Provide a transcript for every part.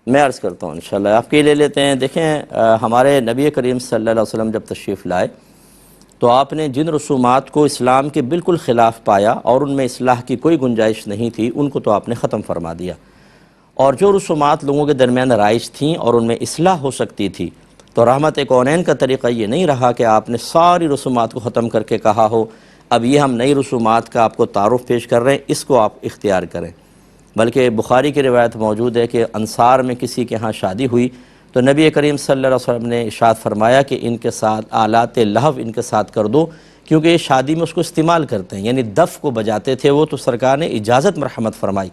میں عرض کرتا ہوں انشاءاللہ، آپ کے لے لیتے ہیں۔ دیکھیں ہمارے نبی کریم صلی اللہ علیہ وسلم جب تشریف لائے تو آپ نے جن رسومات کو اسلام کے بالکل خلاف پایا اور ان میں اصلاح کی کوئی گنجائش نہیں تھی، ان کو تو آپ نے ختم فرما دیا، اور جو رسومات لوگوں کے درمیان رائج تھیں اور ان میں اصلاح ہو سکتی تھی، تو رحمت کونین کا طریقہ یہ نہیں رہا کہ آپ نے ساری رسومات کو ختم کر کے کہا ہو اب یہ ہم نئی رسومات کا آپ کو تعارف پیش کر رہے ہیں، اس کو آپ اختیار کریں۔ بلکہ بخاری کی روایت موجود ہے کہ انصار میں کسی کے ہاں شادی ہوئی تو نبی کریم صلی اللہ علیہ وسلم نے ارشاد فرمایا کہ ان کے ساتھ آلات لہو ان کے ساتھ کر دو، کیونکہ یہ شادی میں اس کو استعمال کرتے ہیں، یعنی دف کو بجاتے تھے وہ، تو سرکار نے اجازت مرحمت فرمائی۔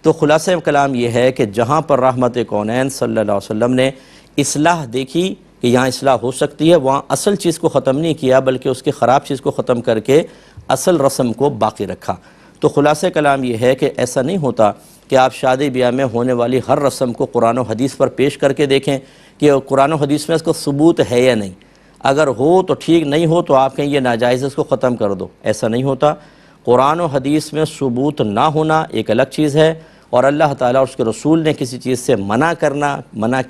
تو خلاصہ کلام یہ ہے کہ جہاں پر رحمت کونین صلی اللہ علیہ وسلم نے اصلاح دیکھی کہ یہاں اصلاح ہو سکتی ہے، وہاں اصل چیز کو ختم نہیں کیا بلکہ اس کی خراب چیز کو ختم کر کے اصل رسم کو باقی رکھا۔ تو خلاصہ کلام یہ ہے کہ ایسا نہیں ہوتا کہ آپ شادی بیاہ میں ہونے والی ہر رسم کو قرآن و حدیث پر پیش کر کے دیکھیں کہ قرآن و حدیث میں اس کو ثبوت ہے یا نہیں، اگر ہو تو ٹھیک، نہیں ہو تو آپ کہیں یہ ناجائز ہے اس کو ختم کر دو۔ ایسا نہیں ہوتا۔ قرآن و حدیث میں ثبوت نہ ہونا ایک الگ چیز ہے، اور اللہ تعالیٰ اور اس کے رسول نے کسی چیز سے منع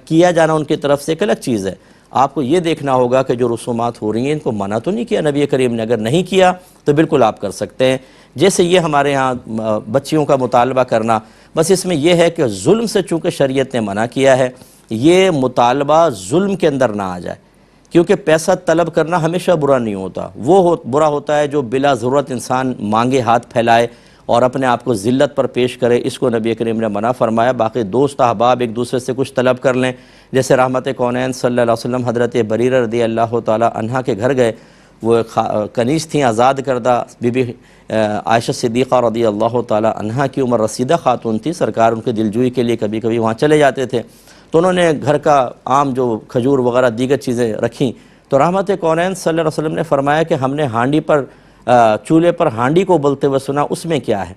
کیا جانا ان کی طرف سے ایک الگ چیز ہے۔ آپ کو یہ دیکھنا ہوگا کہ جو رسومات ہو رہی ہیں ان کو منع تو نہیں کیا نبی کریم نے، اگر نہیں کیا تو بالکل آپ کر سکتے ہیں۔ جیسے یہ ہمارے ہاں بچیوں کا مطالبہ کرنا، بس اس میں یہ ہے کہ ظلم سے چونکہ شریعت نے منع کیا ہے، یہ مطالبہ ظلم کے اندر نہ آ جائے، کیونکہ پیسہ طلب کرنا ہمیشہ برا نہیں ہوتا، برا ہوتا ہے جو بلا ضرورت انسان مانگے ہاتھ پھیلائے اور اپنے آپ کو ذلت پر پیش کرے، اس کو نبی کریم نے منع فرمایا۔ باقی دوست احباب ایک دوسرے سے کچھ طلب کر لیں، جیسے رحمت کونین صلی اللہ علیہ وسلم حضرت بریرہ رضی اللہ تعالی عنہا کے گھر گئے، وہ کنیز تھیں، آزاد کردہ بی بی عائشہ صدیقہ رضی اللہ تعالی عنہا کی عمر رسیدہ خاتون تھی، سرکار ان کے دلجوئی کے لیے کبھی کبھی وہاں چلے جاتے تھے، تو انہوں نے گھر کا عام جو کھجور وغیرہ دیگر چیزیں رکھیں، تو رحمت کونین صلی اللہ علیہ وسلم نے فرمایا کہ ہم نے چولہے پر ہانڈی کو بلتے ہوئے سنا، اس میں کیا ہے؟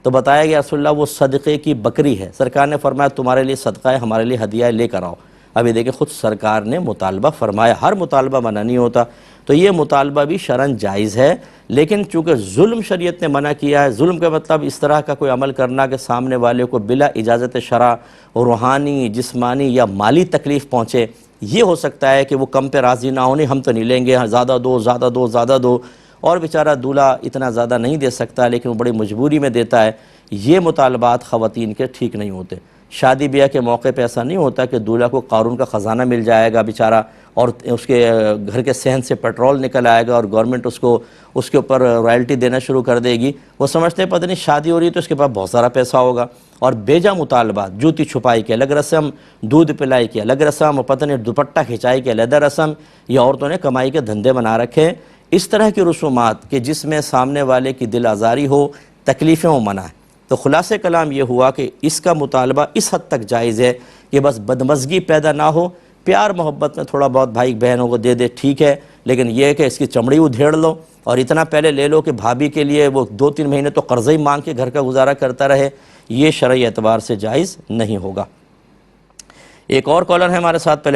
تو بتایا گیا رسول اللہ وہ صدقے کی بکری ہے۔ سرکار نے فرمایا تمہارے لیے صدقہ ہے، ہمارے لیے ہدیہ ہے، لے کر آؤ۔ ابھی دیکھیں خود سرکار نے مطالبہ فرمایا، ہر مطالبہ منع نہیں ہوتا، تو یہ مطالبہ بھی شرعاً جائز ہے، لیکن چونکہ ظلم شریعت نے منع کیا ہے، ظلم کا مطلب اس طرح کا کوئی عمل کرنا کہ سامنے والے کو بلا اجازت شرع روحانی، جسمانی یا مالی تکلیف پہنچے، یہ ہو سکتا ہے کہ وہ کم پہ راضی نہ ہونے، ہم تو نہیں لیں گے، زیادہ دو زیادہ دو زیادہ دو، اور بیچارہ دولہا اتنا زیادہ نہیں دے سکتا لیکن وہ بڑی مجبوری میں دیتا ہے۔ یہ مطالبات خواتین کے ٹھیک نہیں ہوتے۔ شادی بیاہ کے موقع پہ ایسا نہیں ہوتا کہ دولہا کو قارون کا خزانہ مل جائے گا بیچارہ، اور اس کے گھر کے صحن سے پیٹرول نکل آئے گا اور گورنمنٹ اس کے اوپر رائلٹی دینا شروع کر دے گی۔ وہ سمجھتے ہیں پتہ نہیں شادی ہو رہی ہے تو اس کے پاس بہت سارا پیسہ ہوگا، اور بیجا مطالبات، جوتی چھپائی کی الگ رسم، دودھ پلائی کی الگ رسم، اور پتہ نہیں دوپٹہ کھچائی کی علیحدہ رسم، یہ عورتوں نے کمائی کے دھندے بنا رکھے ہیں۔ اس طرح کی رسومات کہ جس میں سامنے والے کی دل آزاری ہو، تکلیفیں ہو، منع ہے۔ تو خلاصہ کلام یہ ہوا کہ اس کا مطالبہ اس حد تک جائز ہے کہ بس بدمزگی پیدا نہ ہو، پیار محبت میں تھوڑا بہت بھائی بہنوں کو دے دے ٹھیک ہے، لیکن یہ کہ اس کی چمڑی ادھیڑ لو اور اتنا پہلے لے لو کہ بھابھی کے لیے وہ 2-3 مہینے تو قرضہ ہی مانگ کے گھر کا گزارا کرتا رہے، یہ شرعی اعتبار سے جائز نہیں ہوگا۔ ایک اور کالر ہے ہمارے ساتھ، پہلے